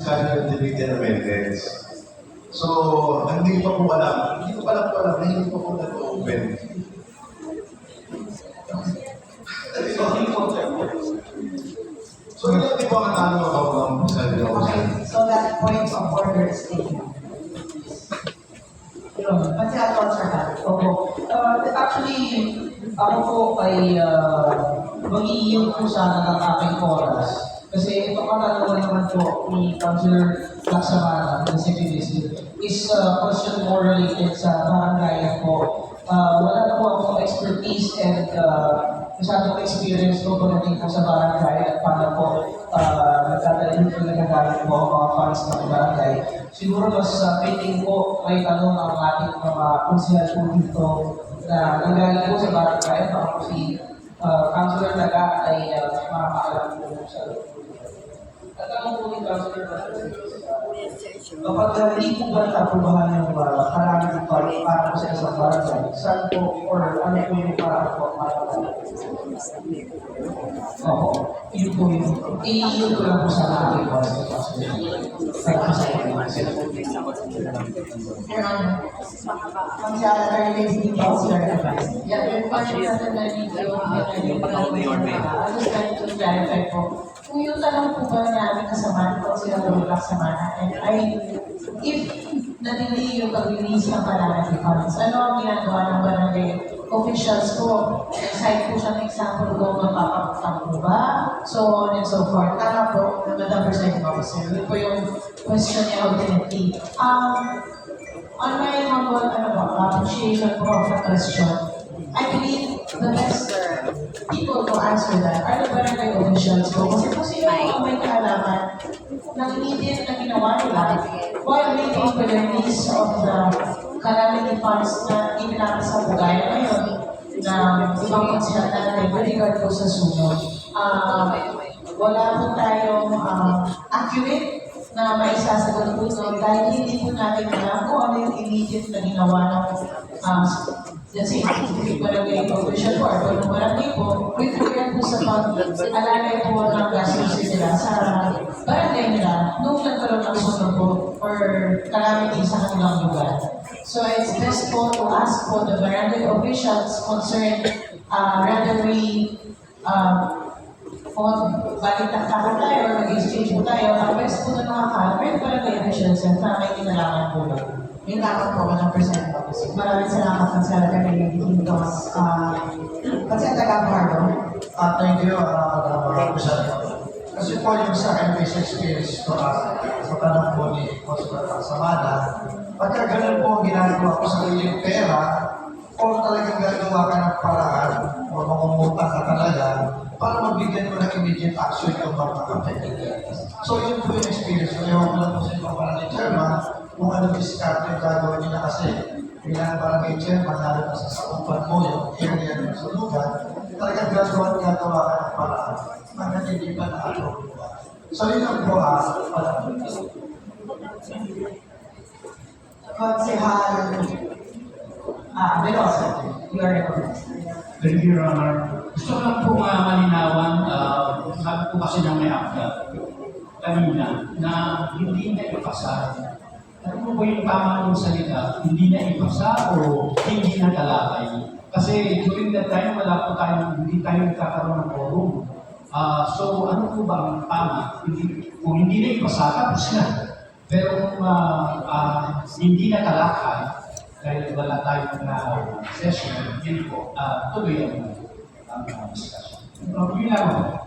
Kaya Division Amendments. So, hindi pa po alam. Hindi ko pa lang po alam na hindi pa po nag-open. So, hindi po ang ano ako ng sabi ko. Okay, so that point of order is taken. Yun, kasi ako, sir, opo. Actually, ako po ay mag-iiyong po sana ng aking oras. Kasi ito katanungan naman po ni Councilor Laksamana, the CPDC, is question more related sa barangay po. Wala na po akong expertise and masyadong experience ko pagdating po sa barangay at paano po nagagalit po ang mga funds ng barangay. Siguro mas fitting po may tanong ang ating mga konsehal po dito na nanggaling po sa barangay. Baka po si Councilor Naga ay makakaalam po sa at ang po ni Councilor kapag hindi po ba naaprubahan yung calamity fund para po sa isang barangay, saan po or ano po yung paraan po para opo, yun po yun. I-yun ko lang po sa aking ang siya na rin yung Councilor advice. Yeah, yung question natin na dito, I was trying to clarify po. Kung yung tanong po ba namin kasama ko sila lumulak sa mana, and if nadili yung pag-release ng calamity funds, ano ang ginagawa ng barangay officials po? Side po siya ng example kung mapapagtang po ba, so on and so forth. Tama po, Madam Presiding Officer. Yun po yung question niya ultimately. On my humble appreciation po of the question, I believe the best people to answer that are the barangay officials po. Kasi kung sino ang may kaalaman ng immediate na ginawa nila while waiting for the release of the calamity funds na ipinasa sa Bugaya ngayon na ibang konsyal natin with regard po sa sunod. Wala po tayong accurate na maisasagot po no, dahil hindi po natin alam kung ano yung immediate na ginawa ng let's say, barangay official po or ng barangay po, with regard po sa pag-alalay po ng gastusin nila sa barangay nila nung nagkaroon ng sunog po or calamity sa kanilang lugar. So it's best po to ask po the barangay officials concerned rather we kung balik-taktakan tayo or mag-exchange po tayo, ang best po na nakakala, may barangay officials na may kinalaman po doon. Yung dapat po, 100% po. Maraming salamat ng sa kanilang Hintos. Kasi ang taga-Pardo. Thank you, kasi po yung sa akin basic experience ko sa tanong po ni Consular Samada, pagka ganun po ang ginagawa ko sa kanyang pera, o talagang gagawa ka ng paraan o mangungutang ka talaga para magbigyan mo ng immediate action yung mga kapatid. So yun po yung experience ko. Ewan ko lang po sa ibang barangay chairman kung ano discard yung gagawin nila kasi bilang barangay chairman lalo na sa sakupan mo yung area ng sa lugar, talagang gagawa ka ng paraan hanggang hindi pa na-approve. So yun ang po Konsehal Veloso, you are recognized. Thank you, Your Honor. Gusto ko lang po malinawan, sabi po kasi ng may akta kanina na hindi na ipasa. Ano po ba yung tama ng salita? Hindi na ipasa o hindi na talakay? Kasi during that time, wala po tayo, hindi tayo nagkakaroon ng quorum. So ano po ba ang tama? Kung hindi na ipasa, tapos na. Pero kung hindi na talakay, dahil wala tayong session, yun po, tuloy ang discussion. Yun lang.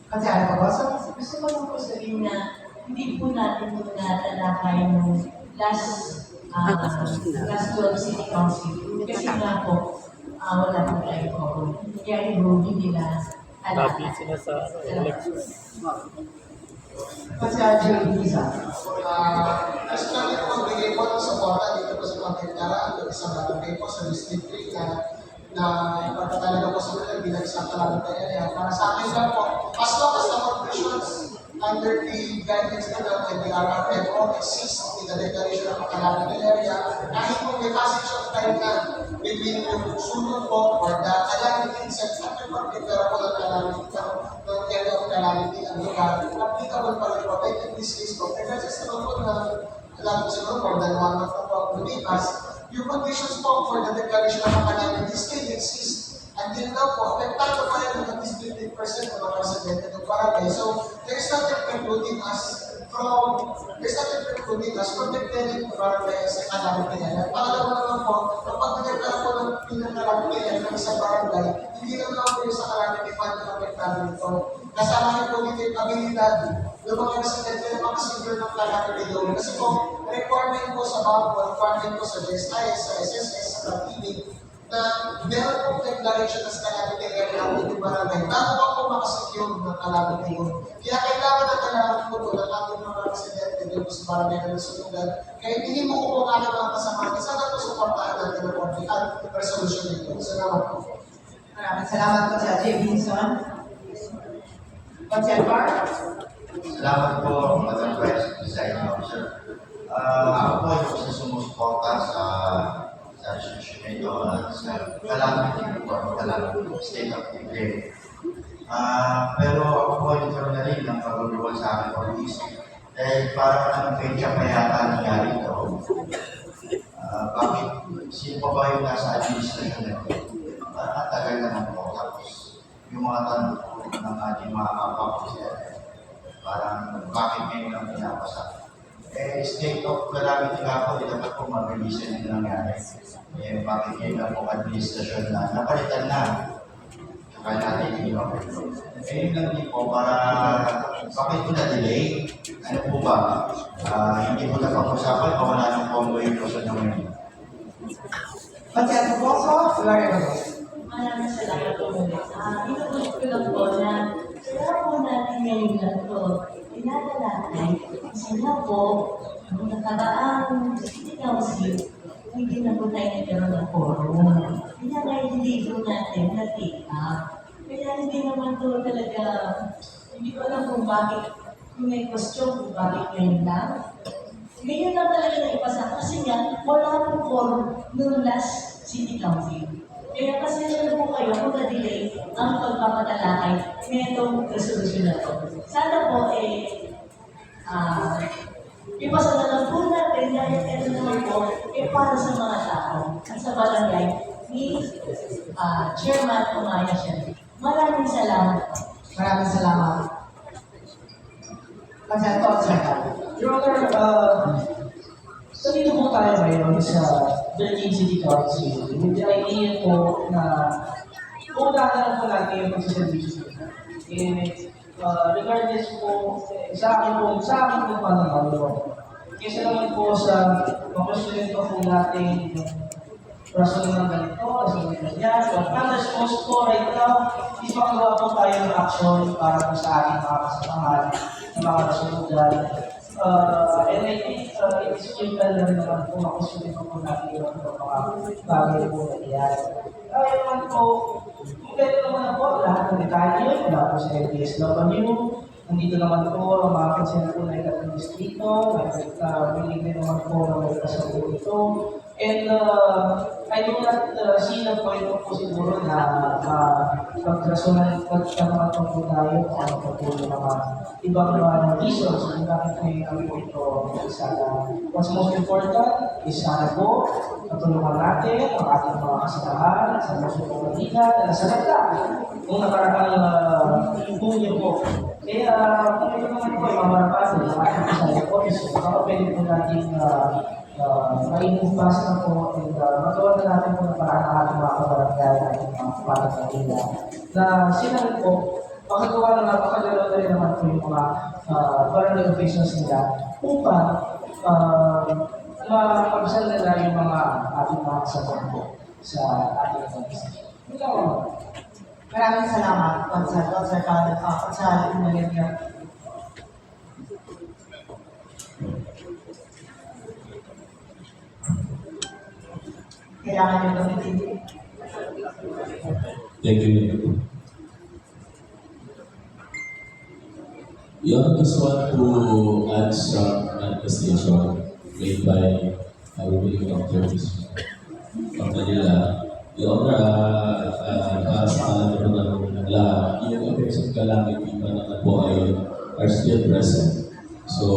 Kasi ano po, so gusto ko lang po sabihin na hindi po natin ito natalakay ng last 12 City Council. Kasi nga po, wala po tayong quorum. Kaya yung hindi nila alakay. Kasi Joey Lisa. As namin po magbigay po ng suporta dito po sa Pagkintara at isang barangay po sa District 3 na ipagkatalaga po sa mga bilang isang kalamang area. Para sa akin lang po, as long as the conclusions under the guidance na ng NDRRFO exist in the declaration of calamity area, kahit po may passage of time na between yung sunod po or the calamity itself, at yung pagkintara po ng calamity ng area of calamity ang lugar, applicable pa rin po. Like in this case po, na alam ko siguro more than 1 month na po ako lumipas, yung conditions po for the declaration of a calamity still exist. Until now po, apektado pa rin ng at least 15% ng mga residente ng barangay. So, there's nothing precluding us from declaring the barangay as a calamity area. Pangalawa naman po, kapag nagkakaroon po ng pinag-calamity area ng isang barangay, hindi naman po yung sa calamity fund na apektado nito. Kasama rin po dito yung abilidad ng mga residente na makasiguro ng calamity zone. Kasi po, requirement po sa bangko, requirement po sa GSIS, sa SSS, sa PTV, na meron pong declaration ng calamity area ng ating barangay bago pa po makasecure ng calamity zone. Kaya kailangan na kailangan po ito ng ating mga residente dito sa barangay na nasunugan. Kaya hindi mo po ang ating mga kasama. Sana po supportahan natin ang orbital resolution nito. Salamat po. Maraming salamat po sa J. Vinson. Consel Bar. Salamat po, Madam Vice Presiding Officer. Ako po yung isa sumusuporta sa resolution nito at sa calamity report, calamity state of declare. Pero ako po yung nagkaroon na rin ng pagulungan sa aking police. Parang ang petsa pa yata nangyari ito. Bakit? Sino pa ba yung nasa administration nito? Ang tagal naman po. Tapos yung mga tanong ng ating mga kapapos parang bakit ngayon ang pinapasa? State of calamity nga po, dapat po mag-release yung nangyari. Bakit ngayon lang po administrasyon na napalitan na? Kaya natin yung yun lang din po para bakit po na-delay? Ano po ba? Hindi po napag-usapan o wala nang combo yung proseso ng ngayon? Consel Poso, Florida. Maraming salamat po muli. Inuulit ko lang po na kaya po natin ngayon lang ito pinadalakay kasi nga po ang nakaraang City Council hindi na po tayo nagkaroon ng forum. Kaya nga hindi po natin na-take up. Kaya hindi naman po talaga, hindi ko alam kung bakit, kung may question kung bakit ngayon lang. Ngayon lang talaga na ipasa kasi nga wala pong forum noong last City Council. Kaya kasi na po kayo kung na-delay ang pagpapatalakay nitong resolution na ito. Sana po ipasa na lang po natin dahil ito naman po para sa mga tao at sa barangay ni Chairman Umaya siya. Maraming salamat. Maraming salamat. Consel Poso. Your Honor, dito po tayo ngayon sa Philippine City Council with the idea po na unahan lang po natin yung pagsaservisyo. Regardless po, sa akin po pananaw. Kasi naman po sa makusulit pa po natin yung rason ng ganito, rason ng ganyan. So, ang response po right now, is makagawa po tayo ng action para po sa ating mga kasamahan ng mga nasunugan. And I think it is critical na rin naman po makusulit pa po natin yung mga bagay po na iyan. Kaya naman po, kompleto naman po lahat ng detalye mula po sa LTSW. Nandito naman po ang mga konsen po na ikat distrito, willing din naman po na may kasagot ito. And I do not see the point po siguro na pag-rasunan naman po tayo kung ano po yung mga ibang reasons kung bakit may po ito sana. What's most important is sana po matulungan natin ang ating mga kasamahan sa Muslim Manila na nasa ganda kung nakaraang punyo po. Kaya kung ito naman po ay mamarapasin ng ating kasama po, baka pwede po natin ma-improve na po and magawa na natin po ng paraan ng ating mga kabarangay at ating mga kapalat na nila. Na sila rin po, makagawa na napakagalaw na rin naman po yung mga barangay officials nila upang mapagsan nila yung mga ating mga kasama po sa ating organization. Maraming salamat, Consel Umaya. Kailangan nyo gamitin. Thank you. I just want to add some manifestation made by our willing doctors from Manila. Yung sa yung effects of calamity pa naman po ay are still present. So,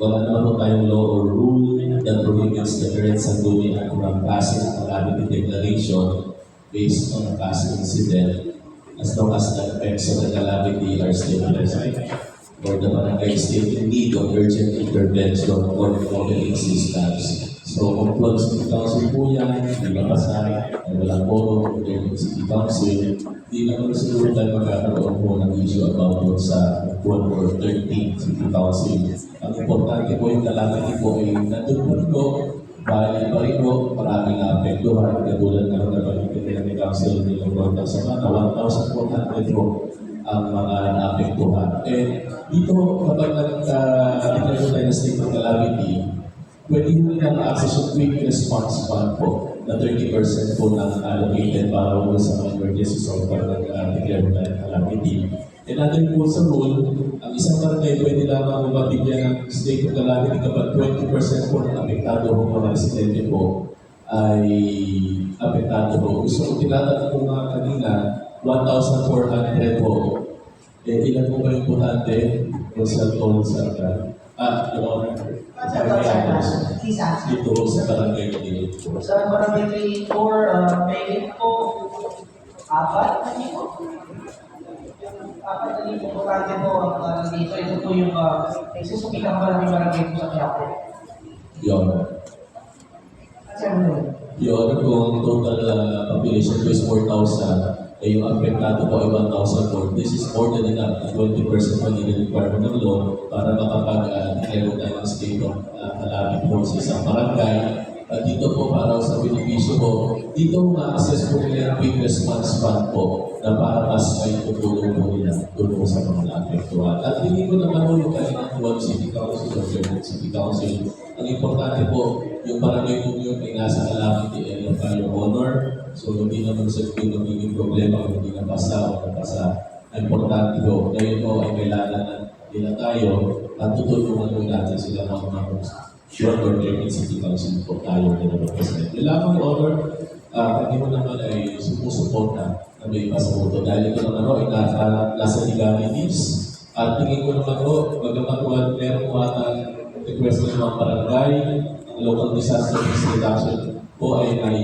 wala naman po tayong law or rule that prohibits the current Sangguniang from passing a calamity declaration based on a past incident as long as the effects of the calamity are still present or the barangay is still in need of urgent intervention or immediate assistance. So, kung close city council po yan, di ba pasay, ay walang polo, ng city council, di naman siguro tayo magkakaroon po ng issue about po sa 1 or 13 city council. Ang importante po yung calamity po ay nandun po, bahay pa rin po, maraming naapektuhan, katulad na nabanggit ng council nilang Lordang Samana, 1,400 po ang mga naapektuhan. And dito, kapag nagkakita tayo ng state of calamity, pwede nyo lang access yung quick response fund po na 30% po na allocated para po sa mga emergencies or para nag-declare na calamity. And other po sa rule, ang isang barangay pwede lamang mabigyan ng state of calamity kapag 20% po ng apektado po mga residente po ay apektado po. Gusto ko tinatanong po nga kanina, 1,400 po. Eh, ilan po ba yung importante? Rosal Toll sa Your Honor. Please answer. Dito sa barangay dito. Sa barangay 4, may po 4 na dito. 4 na dito importante po ang dito. Ito po yung susupitang barangay po sa Quiapo. Your Honor. Your Honor, kung total population ko is 4,000, eh yung apektado po ay 1,004. This is more than enough. 20% po hindi requirement ng law para makapag-declare tayo ng state of calamity po sa isang barangay. At dito po para sa benepisyo po, dito ma-assess po nila yung quick response fund po na para mas may tutulong po nila tulong sa mga naapektuhan. At hindi ko naman po yung kaninang Tuwag City Council o German City Council. Ang importante po, yung barangay po yun ay nasa calamity area of your honor. So, hindi naman sa ito magiging problema kung hindi napasa o napasa. Ang importante po, ngayon po ay kailangan nila tayo at tutulungan po natin sila mga short or German City Council po tayo na represent. Lamang honor, hindi mo naman ay sumusuporta na may pasabuto. Dahil ito naman ay nasa legalities. At tingin ko naman po, magkakatuan meron po atang request ng mga barangay, ang local disaster risk reduction po ay may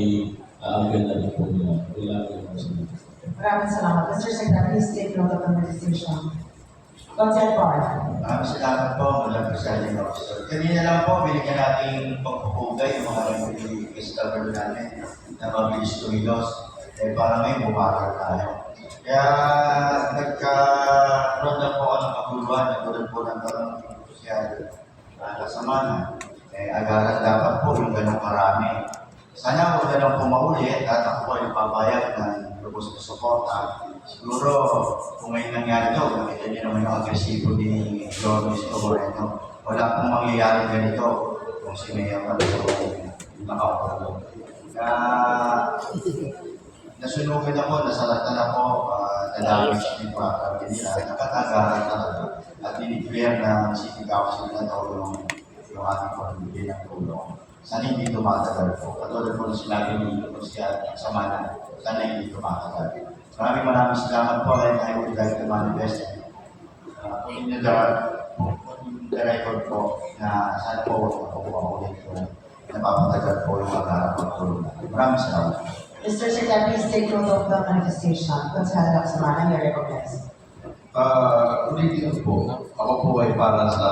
ganda din po nila. Wala po yung sinabi. Maraming salamat. Mr. Secretary, please take note of the legislation. Consent Bar. Maraming salamat po, Madam Presiding Officer. Kanina lang po, binigyan natin pagpupugay yung mga customer natin na mabilis tumilos. Eh, para ngayon, bumagal tayo. Kaya, nagkaroon na po ako ng paguluhan, nagkaroon po ng tarong sosyal na Samana. Eh, agaran dapat po yung ganong karami. Sana huwag na lang po maulit at ako po yung pabayag ng lubos na suporta. Siguro, kung ngayon nangyari ito, nakita niyo naman yung agresibo ni Lord Mr. Moreno. Wala pong mangyayari ganito kung si Mayor Manolo yung nakaupo. Kaya, nasunugan ako, nasalatan ako, na-damage din po ang nila, nakatagaran talaga. At dineclare na City Council na ito yung ating pamilya ng tulong. Sana hindi tumatagal po. Katulad po na sinabi ni Lucia Samana, sana hindi tumatagal. Maraming salamat po and I would like to manifest in the record po na sana po ulit po napapatagal po yung mga pagtulong. Maraming salamat. Mr. Secretary, please take note of the manifestation. Consent of Samana, you're recognized. Ulitin po, ako po ay para sa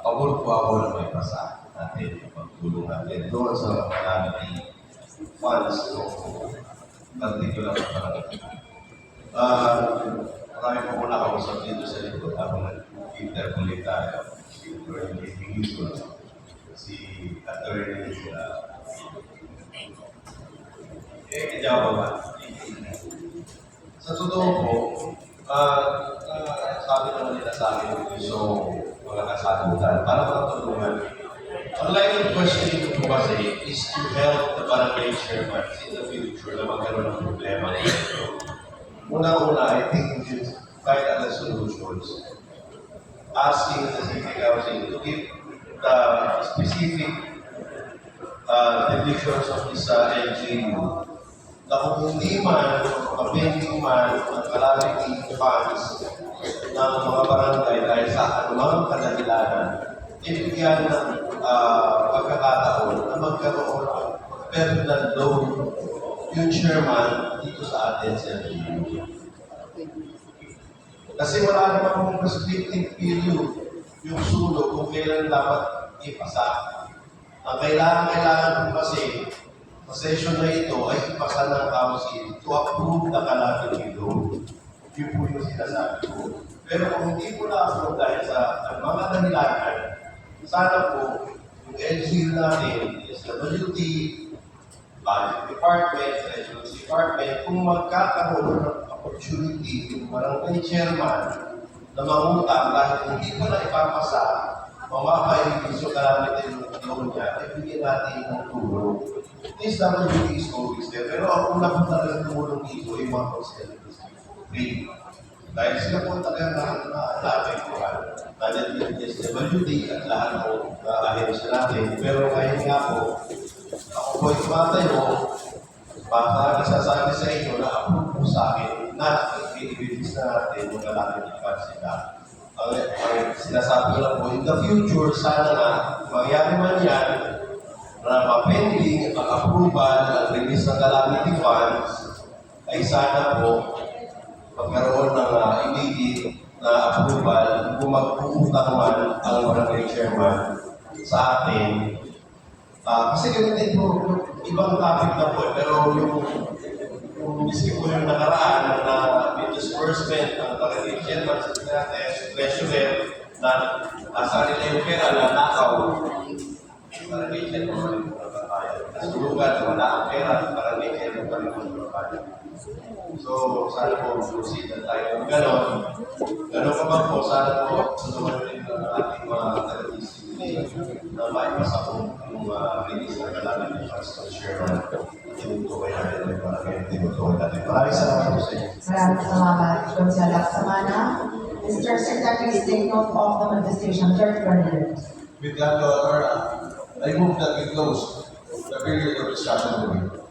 pabor po ako na may pasa natin, pagtulong natin doon sa calamity funds o particular calamity. Marami po po nakausap dito sa likod habang nag-interpolate tayo. Si Attorney Hingison, si Attorney Jawa. Sa totoo po, sabi naman nila sa akin, so wala kasagutan. Para makatulungan. Ang line of questioning ko kasi is to help the barangay chairman in the future na magkaroon ng problema. Una-una, I think we should find other solutions. Asking the city council to give the specific definitions of this LGU na kung hindi man, mapending man, ang calamity funds ng mga barangay dahil sa anumang kadahilanan, ibigyan ng pagkakataon na magkaroon ng personal loan yung chairman dito sa atin sa LGU. Kasi wala namang prescriptive period yung sulog kung kailan dapat ipasa. Ang kailangan po kasi sa session na ito ay ipasa ng council to approve the calamity law. Yun po yung sinasabi ko. Pero kung hindi po na-approve dahil sa mga dahilanan, sana po yung LGU natin, SWD, Budget Department, Treasury Department, kung magkakaroon ng opportunity yung barangay chairman na mangutang dahil hindi mo na ipapasa, mamakaibig yung calamity loan niya, ay bigyan natin ng tulong. This WD is always there. Pero ang una po talagang tumulong dito ay mga facilities. Free. Dahil sila po talagang na-apektuhan. Nandiyan yung SWD at lahat po ahensya natin. Pero ngayon nga po, ako po ay tumatayo, baka nasasabi sa inyo na approve po sa akin na i-release na natin yung lalaki ng sila. Ang sinasabi lang po, in the future, sana na mangyari man yan, na mapending ang approval at release ng calamity funds, ay sana po magkaroon ng immediate na approval kung magpuputang man ang barangay chairman sa atin. Kasi ganun din po, ibang topic na po, pero yung miski po yung nakaraan na disbursement ng barangay chairman sa treasurer na nasa nila yung pera na nakaw. Barangay chairman pa rin po nagpapayag. Nasulugan, wala ang pera, barangay chairman pa rin po nagpapayag. So, sana po proceed na tayo ng gano'n. Gano'n ka ba po, sana po susunod rin ng ating mga taga-discipline na maipasa po yung release ng kalaman ng Pastor Sherman. Tinutukoy natin yung barangay, tinutukoy natin. Maraming salamat po sa inyo. Maraming salamat, Gonzalo Laksamana. Mr. Secretary, take note of the manifestation. Third President. With that, Your Honor, I move that we close the period of discussion.